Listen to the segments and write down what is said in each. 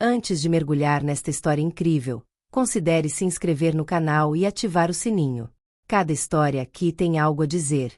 Antes de mergulhar nesta história incrível, considere se inscrever no canal e ativar o sininho. Cada história aqui tem algo a dizer.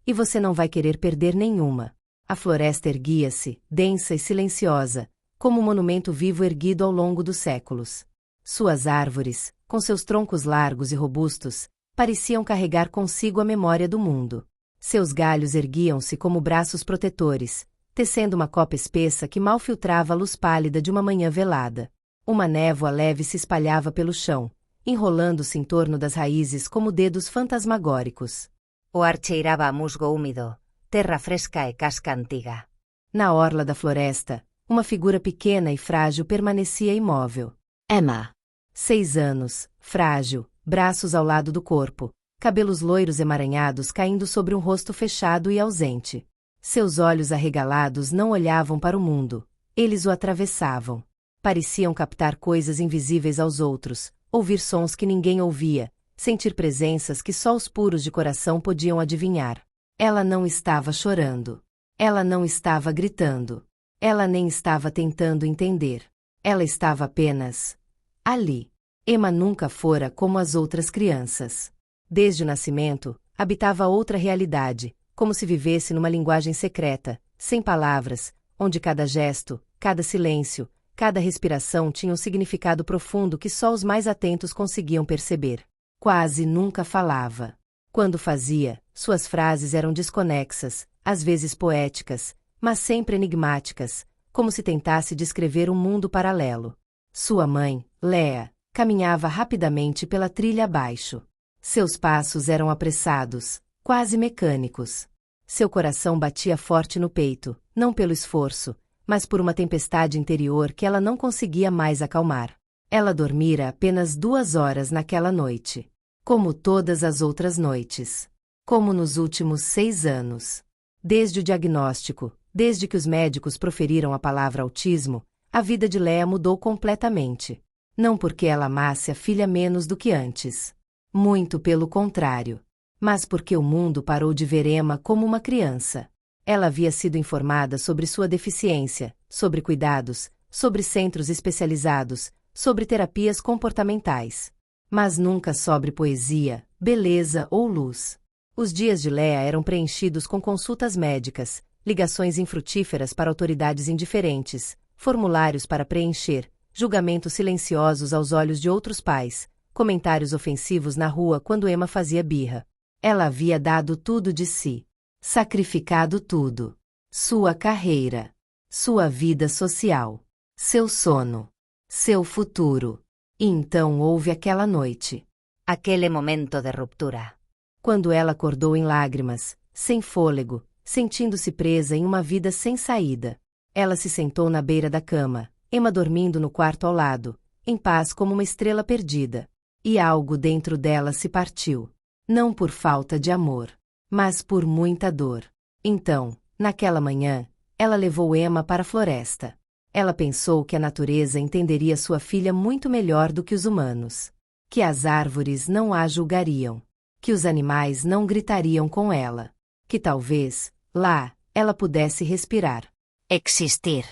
E você não vai querer perder nenhuma. A floresta erguia-se, densa e silenciosa, como um monumento vivo erguido ao longo dos séculos. Suas árvores, com seus troncos largos e robustos, pareciam carregar consigo a memória do mundo. Seus galhos erguiam-se como braços protetores, tecendo uma copa espessa que mal filtrava a luz pálida de uma manhã velada. Uma névoa leve se espalhava pelo chão, enrolando-se em torno das raízes como dedos fantasmagóricos. O ar cheirava a musgo úmido, terra fresca e casca antiga. Na orla da floresta, uma figura pequena e frágil permanecia imóvel. Emma. 6 anos, frágil, braços ao lado do corpo, cabelos loiros emaranhados caindo sobre um rosto fechado e ausente. Seus olhos arregalados não olhavam para o mundo, eles o atravessavam. Pareciam captar coisas invisíveis aos outros, ouvir sons que ninguém ouvia, sentir presenças que só os puros de coração podiam adivinhar. Ela não estava chorando. Ela não estava gritando. Ela nem estava tentando entender. Ela estava apenas ali. Emma nunca fora como as outras crianças. Desde o nascimento, habitava outra realidade, como se vivesse numa linguagem secreta, sem palavras, onde cada gesto, cada silêncio, cada respiração tinha um significado profundo que só os mais atentos conseguiam perceber. Quase nunca falava. Quando fazia, suas frases eram desconexas, às vezes poéticas, mas sempre enigmáticas, como se tentasse descrever um mundo paralelo. Sua mãe, Leah, caminhava rapidamente pela trilha abaixo. Seus passos eram apressados, quase mecânicos. Seu coração batia forte no peito, não pelo esforço, mas por uma tempestade interior que ela não conseguia mais acalmar. Ela dormira apenas 2 horas naquela noite. Como todas as outras noites. Como nos últimos 6 anos. Desde o diagnóstico, desde que os médicos proferiram a palavra autismo, a vida de Leah mudou completamente. Não porque ela amasse a filha menos do que antes. Muito pelo contrário. Mas porque o mundo parou de ver Emma como uma criança. Ela havia sido informada sobre sua deficiência, sobre cuidados, sobre centros especializados, sobre terapias comportamentais. Mas nunca sobre poesia, beleza ou luz. Os dias de Leah eram preenchidos com consultas médicas, ligações infrutíferas para autoridades indiferentes, formulários para preencher, julgamentos silenciosos aos olhos de outros pais, comentários ofensivos na rua quando Emma fazia birra. Ela havia dado tudo de si. Sacrificado tudo. Sua carreira. Sua vida social. Seu sono. Seu futuro. E então houve aquela noite. Aquele momento de ruptura. Quando ela acordou em lágrimas, sem fôlego, sentindo-se presa em uma vida sem saída. Ela se sentou na beira da cama, Emma dormindo no quarto ao lado, em paz como uma estrela perdida. E algo dentro dela se partiu. Não por falta de amor, mas por muita dor. Então, naquela manhã, ela levou Emma para a floresta. Ela pensou que a natureza entenderia sua filha muito melhor do que os humanos. Que as árvores não a julgariam. Que os animais não gritariam com ela. Que talvez, lá, ela pudesse respirar. Existir.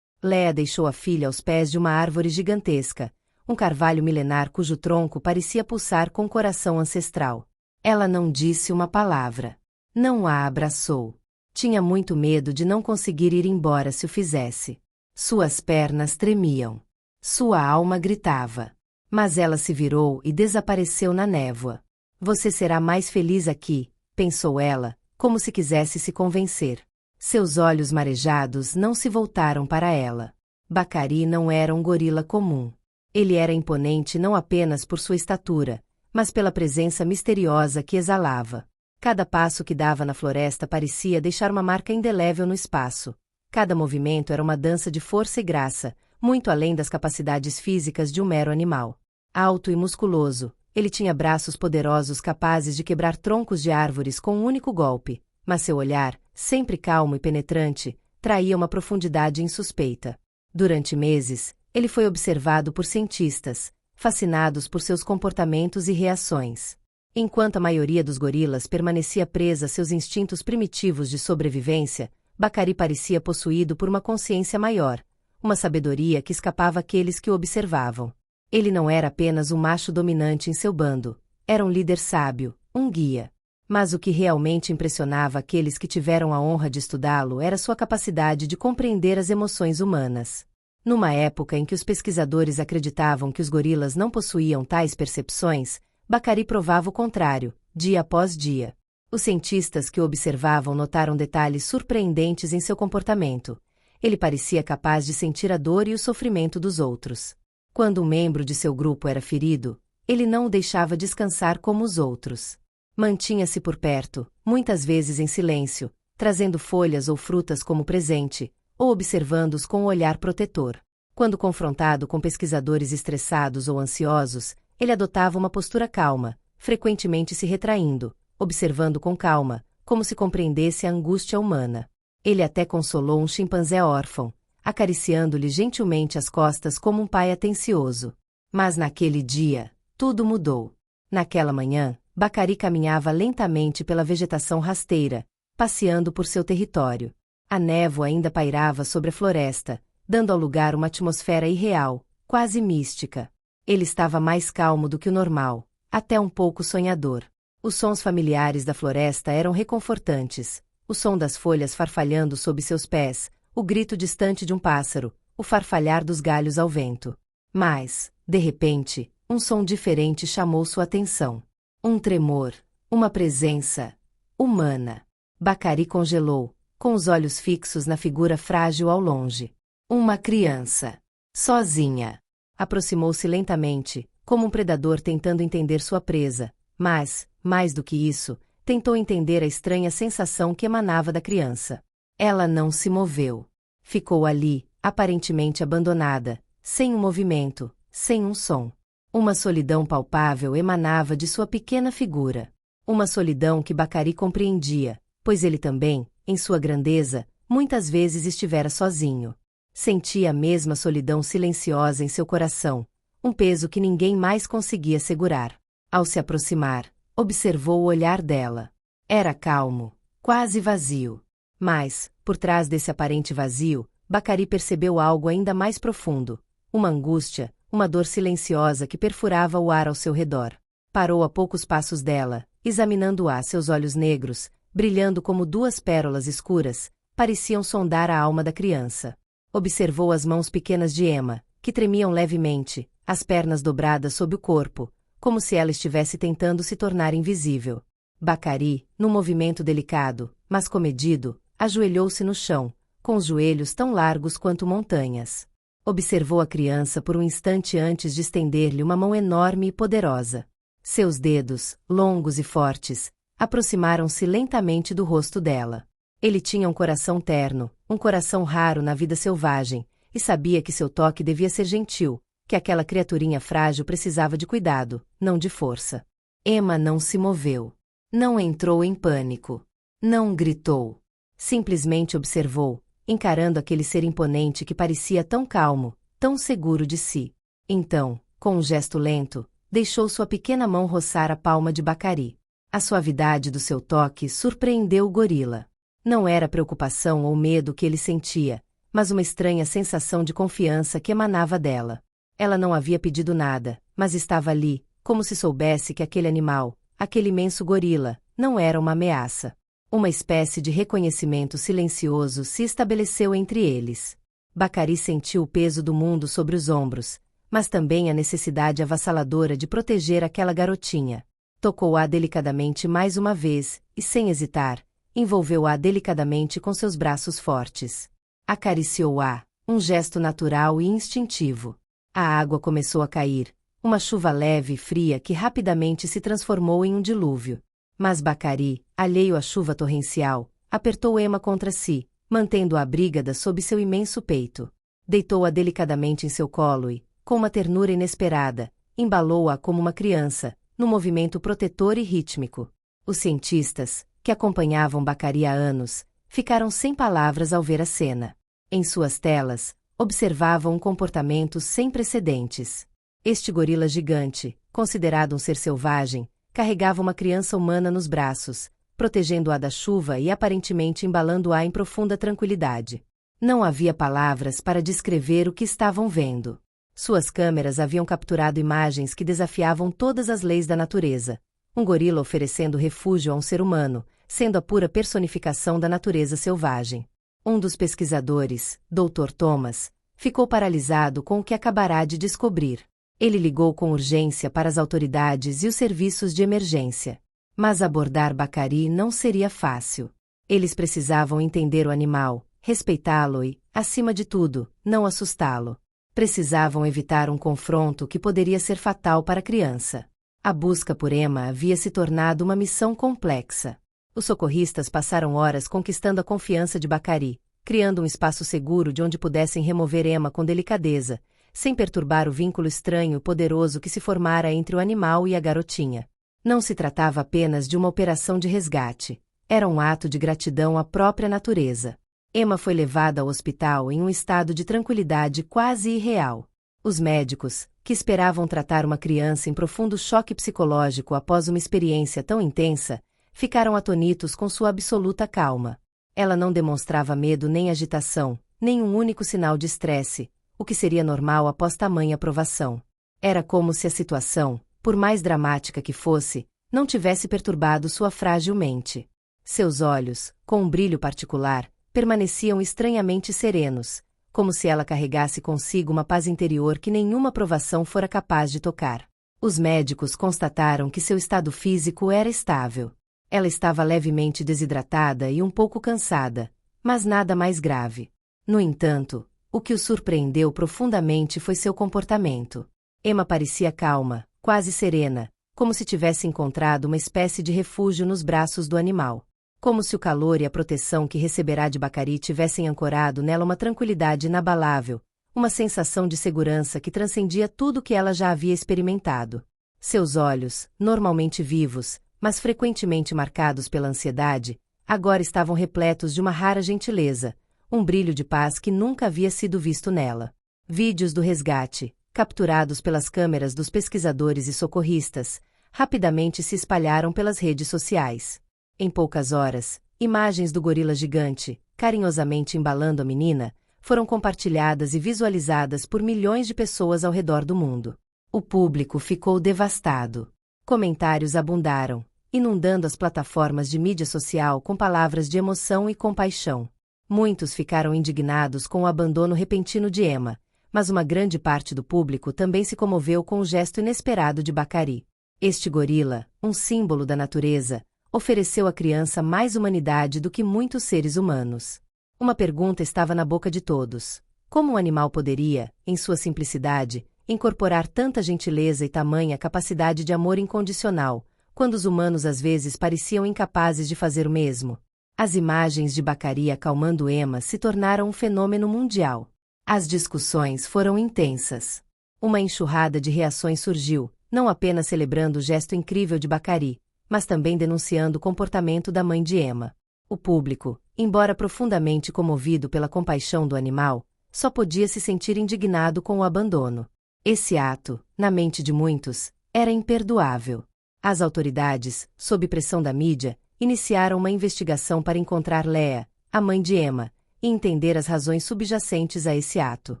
Leah deixou a filha aos pés de uma árvore gigantesca, um carvalho milenar cujo tronco parecia pulsar com o coração ancestral. Ela não disse uma palavra. Não a abraçou. Tinha muito medo de não conseguir ir embora se o fizesse. Suas pernas tremiam. Sua alma gritava. Mas ela se virou e desapareceu na névoa. Você será mais feliz aqui, pensou ela, como se quisesse se convencer. Seus olhos marejados não se voltaram para ela. Bacari não era um gorila comum. Ele era imponente não apenas por sua estatura, mas pela presença misteriosa que exalava. Cada passo que dava na floresta parecia deixar uma marca indelével no espaço. Cada movimento era uma dança de força e graça, muito além das capacidades físicas de um mero animal. Alto e musculoso, ele tinha braços poderosos capazes de quebrar troncos de árvores com um único golpe, mas seu olhar, sempre calmo e penetrante, traía uma profundidade insuspeita. Durante meses, ele foi observado por cientistas, fascinados por seus comportamentos e reações. Enquanto a maioria dos gorilas permanecia presa a seus instintos primitivos de sobrevivência, Bacari parecia possuído por uma consciência maior, uma sabedoria que escapava àqueles que o observavam. Ele não era apenas um macho dominante em seu bando, era um líder sábio, um guia. Mas o que realmente impressionava aqueles que tiveram a honra de estudá-lo era sua capacidade de compreender as emoções humanas. Numa época em que os pesquisadores acreditavam que os gorilas não possuíam tais percepções, Bacari provava o contrário, dia após dia. Os cientistas que o observavam notaram detalhes surpreendentes em seu comportamento. Ele parecia capaz de sentir a dor e o sofrimento dos outros. Quando um membro de seu grupo era ferido, ele não o deixava descansar como os outros. Mantinha-se por perto, muitas vezes em silêncio, trazendo folhas ou frutas como presente, ou observando-os com um olhar protetor. Quando confrontado com pesquisadores estressados ou ansiosos, ele adotava uma postura calma, frequentemente se retraindo, observando com calma, como se compreendesse a angústia humana. Ele até consolou um chimpanzé órfão, acariciando-lhe gentilmente as costas como um pai atencioso. Mas naquele dia, tudo mudou. Naquela manhã, Bacari caminhava lentamente pela vegetação rasteira, passeando por seu território. A névoa ainda pairava sobre a floresta, dando ao lugar uma atmosfera irreal, quase mística. Ele estava mais calmo do que o normal, até um pouco sonhador. Os sons familiares da floresta eram reconfortantes, o som das folhas farfalhando sob seus pés, o grito distante de um pássaro, o farfalhar dos galhos ao vento. Mas, de repente, um som diferente chamou sua atenção. Um tremor, uma presença humana. Bacari congelou, com os olhos fixos na figura frágil ao longe. Uma criança. Sozinha. Aproximou-se lentamente, como um predador tentando entender sua presa, mas, mais do que isso, tentou entender a estranha sensação que emanava da criança. Ela não se moveu. Ficou ali, aparentemente abandonada, sem um movimento, sem um som. Uma solidão palpável emanava de sua pequena figura. Uma solidão que Bacari compreendia, pois ele também, em sua grandeza, muitas vezes estivera sozinho. Sentia a mesma solidão silenciosa em seu coração, um peso que ninguém mais conseguia segurar. Ao se aproximar, observou o olhar dela. Era calmo, quase vazio. Mas, por trás desse aparente vazio, Bacari percebeu algo ainda mais profundo, uma angústia, uma dor silenciosa que perfurava o ar ao seu redor. Parou a poucos passos dela, examinando-a. Seus olhos negros, brilhando como duas pérolas escuras, pareciam sondar a alma da criança. Observou as mãos pequenas de Emma, que tremiam levemente, as pernas dobradas sob o corpo, como se ela estivesse tentando se tornar invisível. Bacari, num movimento delicado, mas comedido, ajoelhou-se no chão, com os joelhos tão largos quanto montanhas. Observou a criança por um instante antes de estender-lhe uma mão enorme e poderosa. Seus dedos, longos e fortes, aproximaram-se lentamente do rosto dela. Ele tinha um coração terno, um coração raro na vida selvagem, e sabia que seu toque devia ser gentil, que aquela criaturinha frágil precisava de cuidado, não de força. Emma não se moveu. Não entrou em pânico. Não gritou. Simplesmente observou, encarando aquele ser imponente que parecia tão calmo, tão seguro de si. Então, com um gesto lento, deixou sua pequena mão roçar a palma de Bacari. A suavidade do seu toque surpreendeu o gorila. Não era preocupação ou medo que ele sentia, mas uma estranha sensação de confiança que emanava dela. Ela não havia pedido nada, mas estava ali, como se soubesse que aquele animal, aquele imenso gorila, não era uma ameaça. Uma espécie de reconhecimento silencioso se estabeleceu entre eles. Bacari sentiu o peso do mundo sobre os ombros, mas também a necessidade avassaladora de proteger aquela garotinha. Tocou-a delicadamente mais uma vez, e sem hesitar, envolveu-a delicadamente com seus braços fortes. Acariciou-a, um gesto natural e instintivo. A água começou a cair, uma chuva leve e fria que rapidamente se transformou em um dilúvio. Mas Bacari, alheio à chuva torrencial, apertou Emma contra si, mantendo-a abrigada sob seu imenso peito. Deitou-a delicadamente em seu colo e, com uma ternura inesperada, embalou-a como uma criança, num movimento protetor e rítmico. Os cientistas, que acompanhavam Bacari há anos, ficaram sem palavras ao ver a cena. Em suas telas, observavam um comportamento sem precedentes. Este gorila gigante, considerado um ser selvagem, carregava uma criança humana nos braços, protegendo-a da chuva e aparentemente embalando-a em profunda tranquilidade. Não havia palavras para descrever o que estavam vendo. Suas câmeras haviam capturado imagens que desafiavam todas as leis da natureza. Um gorila oferecendo refúgio a um ser humano, sendo a pura personificação da natureza selvagem. Um dos pesquisadores, Dr. Thomas, ficou paralisado com o que acabará de descobrir. Ele ligou com urgência para as autoridades e os serviços de emergência. Mas abordar Bacari não seria fácil. Eles precisavam entender o animal, respeitá-lo e, acima de tudo, não assustá-lo. Precisavam evitar um confronto que poderia ser fatal para a criança. A busca por Emma havia se tornado uma missão complexa. Os socorristas passaram horas conquistando a confiança de Bacari, criando um espaço seguro de onde pudessem remover Emma com delicadeza, sem perturbar o vínculo estranho e poderoso que se formara entre o animal e a garotinha. Não se tratava apenas de uma operação de resgate. Era um ato de gratidão à própria natureza. Emma foi levada ao hospital em um estado de tranquilidade quase irreal. Os médicos, que esperavam tratar uma criança em profundo choque psicológico após uma experiência tão intensa, ficaram atonitos com sua absoluta calma. Ela não demonstrava medo nem agitação, nem um único sinal de estresse, o que seria normal após tamanha provação. Era como se a situação, por mais dramática que fosse, não tivesse perturbado sua frágil mente. Seus olhos, com um brilho particular, permaneciam estranhamente serenos, como se ela carregasse consigo uma paz interior que nenhuma provação fora capaz de tocar. Os médicos constataram que seu estado físico era estável. Ela estava levemente desidratada e um pouco cansada, mas nada mais grave. No entanto, o que o surpreendeu profundamente foi seu comportamento. Emma parecia calma, quase serena, como se tivesse encontrado uma espécie de refúgio nos braços do animal. Como se o calor e a proteção que receberá de Bacari tivessem ancorado nela uma tranquilidade inabalável, uma sensação de segurança que transcendia tudo o que ela já havia experimentado. Seus olhos, normalmente vivos, mas frequentemente marcados pela ansiedade, agora estavam repletos de uma rara gentileza, um brilho de paz que nunca havia sido visto nela. Vídeos do resgate, capturados pelas câmeras dos pesquisadores e socorristas, rapidamente se espalharam pelas redes sociais. Em poucas horas, imagens do gorila gigante, carinhosamente embalando a menina, foram compartilhadas e visualizadas por milhões de pessoas ao redor do mundo. O público ficou devastado. Comentários abundaram, inundando as plataformas de mídia social com palavras de emoção e compaixão. Muitos ficaram indignados com o abandono repentino de Emma, mas uma grande parte do público também se comoveu com o gesto inesperado de Bacari. Este gorila, um símbolo da natureza, ofereceu à criança mais humanidade do que muitos seres humanos. Uma pergunta estava na boca de todos. Como um animal poderia, em sua simplicidade, incorporar tanta gentileza e tamanha capacidade de amor incondicional, quando os humanos às vezes pareciam incapazes de fazer o mesmo? As imagens de Bacari acalmando Emma se tornaram um fenômeno mundial. As discussões foram intensas. Uma enxurrada de reações surgiu, não apenas celebrando o gesto incrível de Bacari, mas também denunciando o comportamento da mãe de Emma. O público, embora profundamente comovido pela compaixão do animal, só podia se sentir indignado com o abandono. Esse ato, na mente de muitos, era imperdoável. As autoridades, sob pressão da mídia, iniciaram uma investigação para encontrar Leah, a mãe de Emma, e entender as razões subjacentes a esse ato.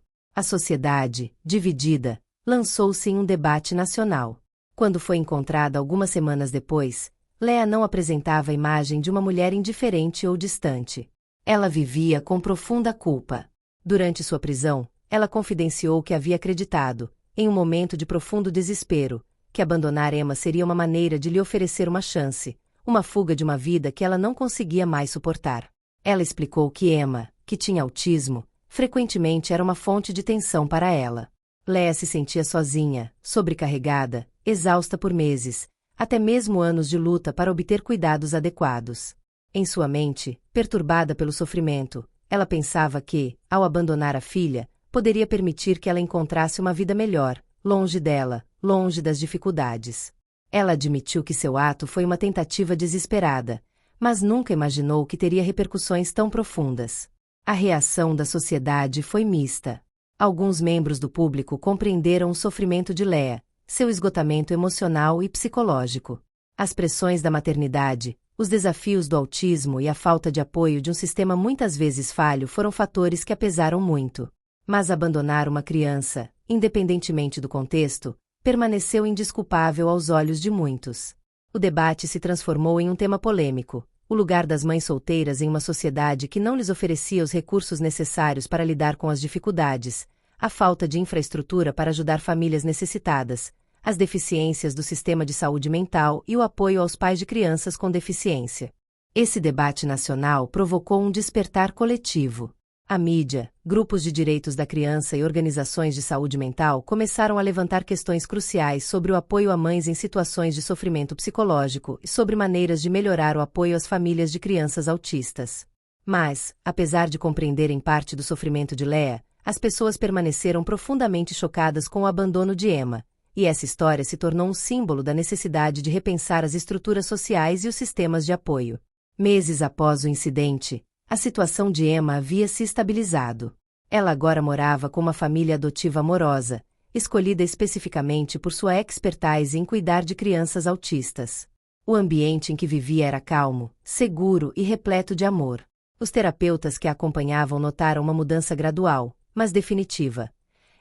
A sociedade, dividida, lançou-se em um debate nacional. Quando foi encontrada algumas semanas depois, Leah não apresentava a imagem de uma mulher indiferente ou distante. Ela vivia com profunda culpa. Durante sua prisão, ela confidenciou que havia acreditado, em um momento de profundo desespero, que abandonar Emma seria uma maneira de lhe oferecer uma chance, uma fuga de uma vida que ela não conseguia mais suportar. Ela explicou que Emma, que tinha autismo, frequentemente era uma fonte de tensão para ela. Leah se sentia sozinha, sobrecarregada, exausta por meses, até mesmo anos de luta para obter cuidados adequados. Em sua mente, perturbada pelo sofrimento, ela pensava que, ao abandonar a filha, poderia permitir que ela encontrasse uma vida melhor, longe dela, longe das dificuldades. Ela admitiu que seu ato foi uma tentativa desesperada, mas nunca imaginou que teria repercussões tão profundas. A reação da sociedade foi mista. Alguns membros do público compreenderam o sofrimento de Leah, seu esgotamento emocional e psicológico. As pressões da maternidade, Os desafios do autismo e a falta de apoio de um sistema muitas vezes falho foram fatores que a pesaram muito. Mas abandonar uma criança, independentemente do contexto, permaneceu indesculpável aos olhos de muitos. O debate se transformou em um tema polêmico: o lugar das mães solteiras em uma sociedade que não lhes oferecia os recursos necessários para lidar com as dificuldades, a falta de infraestrutura para ajudar famílias necessitadas, as deficiências do sistema de saúde mental e o apoio aos pais de crianças com deficiência. Esse debate nacional provocou um despertar coletivo. A mídia, grupos de direitos da criança e organizações de saúde mental começaram a levantar questões cruciais sobre o apoio a mães em situações de sofrimento psicológico e sobre maneiras de melhorar o apoio às famílias de crianças autistas. Mas, apesar de compreenderem parte do sofrimento de Leah, as pessoas permaneceram profundamente chocadas com o abandono de Emma, e essa história se tornou um símbolo da necessidade de repensar as estruturas sociais e os sistemas de apoio. Meses após o incidente, a situação de Emma havia se estabilizado. Ela agora morava com uma família adotiva amorosa, escolhida especificamente por sua expertise em cuidar de crianças autistas. O ambiente em que vivia era calmo, seguro e repleto de amor. Os terapeutas que a acompanhavam notaram uma mudança gradual, mas definitiva.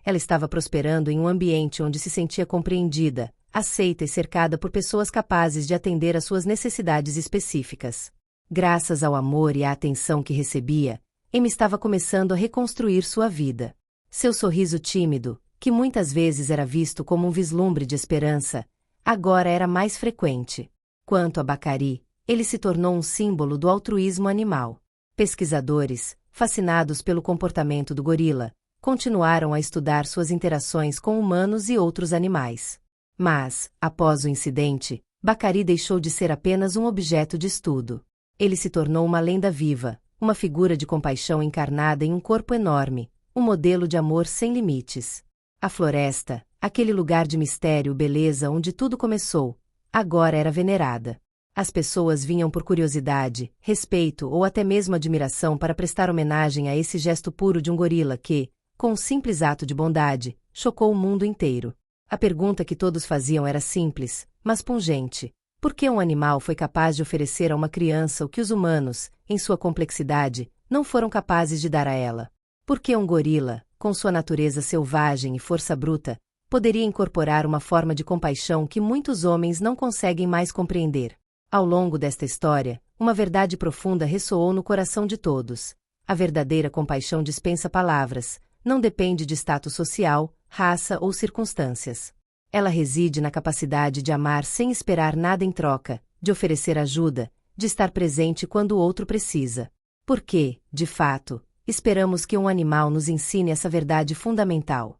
Ela estava prosperando em um ambiente onde se sentia compreendida, aceita e cercada por pessoas capazes de atender às suas necessidades específicas. Graças ao amor e à atenção que recebia, Emma estava começando a reconstruir sua vida. Seu sorriso tímido, que muitas vezes era visto como um vislumbre de esperança, agora era mais frequente. Quanto a Bacari, ele se tornou um símbolo do altruísmo animal. Pesquisadores, fascinados pelo comportamento do gorila, continuaram a estudar suas interações com humanos e outros animais. Mas, após o incidente, Bacari deixou de ser apenas um objeto de estudo. Ele se tornou uma lenda viva, uma figura de compaixão encarnada em um corpo enorme, um modelo de amor sem limites. A floresta, aquele lugar de mistério e beleza onde tudo começou, agora era venerada. As pessoas vinham por curiosidade, respeito ou até mesmo admiração para prestar homenagem a esse gesto puro de um gorila que, com um simples ato de bondade, chocou o mundo inteiro. A pergunta que todos faziam era simples, mas pungente. Por que um animal foi capaz de oferecer a uma criança o que os humanos, em sua complexidade, não foram capazes de dar a ela? Por que um gorila, com sua natureza selvagem e força bruta, poderia incorporar uma forma de compaixão que muitos homens não conseguem mais compreender? Ao longo desta história, uma verdade profunda ressoou no coração de todos. A verdadeira compaixão dispensa palavras, não depende de status social, raça ou circunstâncias. Ela reside na capacidade de amar sem esperar nada em troca, de oferecer ajuda, de estar presente quando o outro precisa. Porque, de fato, esperamos que um animal nos ensine essa verdade fundamental.